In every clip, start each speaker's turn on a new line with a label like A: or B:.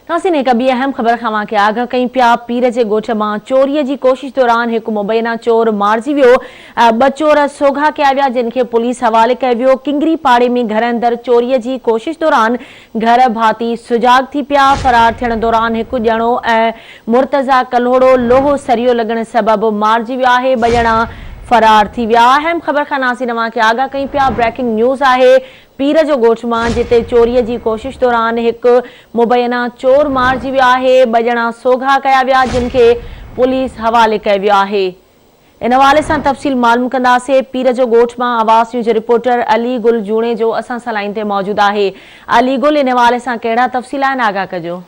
A: नासिन एक ॿी अहम ख़बर खां के आगाह कई पिया। पीर जे ॻोठ मां चोरीअ जी कोशिश दौरान एक मुबैना चोर मारिजी वियो। ॿ चोर सोघा कया विया जिन खे पुलिस हवाले कयो वियो। किंगरी पाड़े में घर अंदर चोरीअ जी कोशिश दौरान घर भाती सुजाग थी पिया। फरार थियण दौरान एक ॼणो ऐं मुर्तज़ा कल्होड़ो लोहो सरियो लॻण सबबि मारिजी वियो आहे। ॿ ॼणा फरार थी विया। अहम ख़बर खां नासिन के आगाह कई पिया। ब्रेकिंग न्यूज़ आहे। पीर जो ॻोठ मां जिते चोरीअ जी कोशिश दौरान एक मुबैना चोर मारिजी वियो आहे। ॿ ॼणा सोघा कया विया जिन खे पुलिस हवाले कयो वियो आहे। इन हवाले सां तफ़सील मालूम कंदासीं। पीर जो ॻोठ मां आवाज़ न्यूज़ रिपोर्टर अली गुल जूणे जो असां सां लाइन ते मौजूद आहे। अली गुल, इन हवाले सां कहिड़ा तफ़सील आहिनि, आगाह कजो।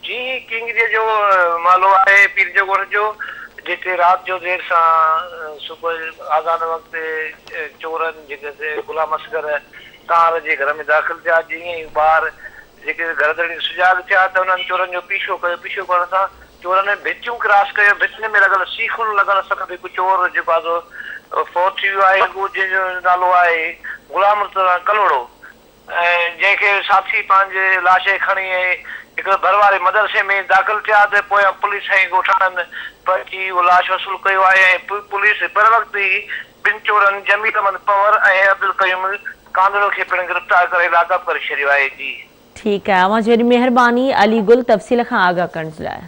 B: जी, किंगरी जो मामलो आहे पीर जो ॻोठ जो, जिते रात जो देर सां सुबुह आज़ान वक़्तु चोरनि जेके गुलाम असगर तार जे घर में दाख़िल थिया। जीअं ई ॿार जेके घरदड़ी सुजाग थिया त उन्हनि चोरनि जो पीछो कयो। पीछो करण सां चोरनि भितियूं क्रॉस कयो। भितियुनि में लॻल सीखुनि लॻण सां हिकु चोर जेको आहे फोत थी वियो आहे। जंहिंजो नालो आहे गुलाम कलोड़ो, ऐं जंहिंखे साथी पंहिंजे लाशे खणी हिकु घर वारे मदरसे में दाख़िल थिया त पोयां पुलिस ऐं ॻोठाणनि पहुची उहो लाश वसूल कयो आहे। ऐं पुलिस बर वक़्तु ई ॿिनि चोरनि जमील अहमद पवर ऐं अब्दुल कयूम कांदड़ो खे पिणु गिरफ़्तार करे लाकअप करे छॾियो आहे। जी
A: ठीकु आहे, अवां जी महिरबानी अली गुल तफ़सील खां आगाह करण जे लाइ।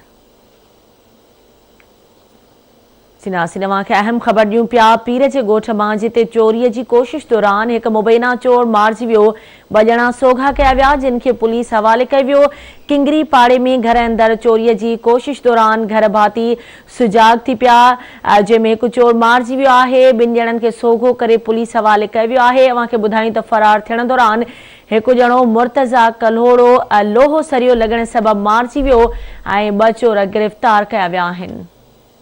A: नासिन के अहम ख़बर ॾियूं पिया। पीर जे ॻोठ मां जिते चोरीअ जी कोशिश दौरान एक मुबैना चोर मारिजी वियो। ॿ ॼणा सोघा कया विया जिन खे पुलिस हवाले कयो वियो। किंगरी पाड़े में घर अंदर चोरीअ जी कोशिश दौरान घर भाती सुजाग थी पिया, जंहिंमें एक चोर मारिजी वियो आहे। ॿिनि ॼणनि खे सोघो करे पुलिस हवाले कयो वियो आहे। अवां खे ॿुधायूं त फरार थियण दौरान एक ॼणो मुर्तज़ा कल्होड़ो लोहो सरियो लॻण सबबि मारिजी वियो ऐं ॿ चोर गिरफ़्तार कया विया आहिनि।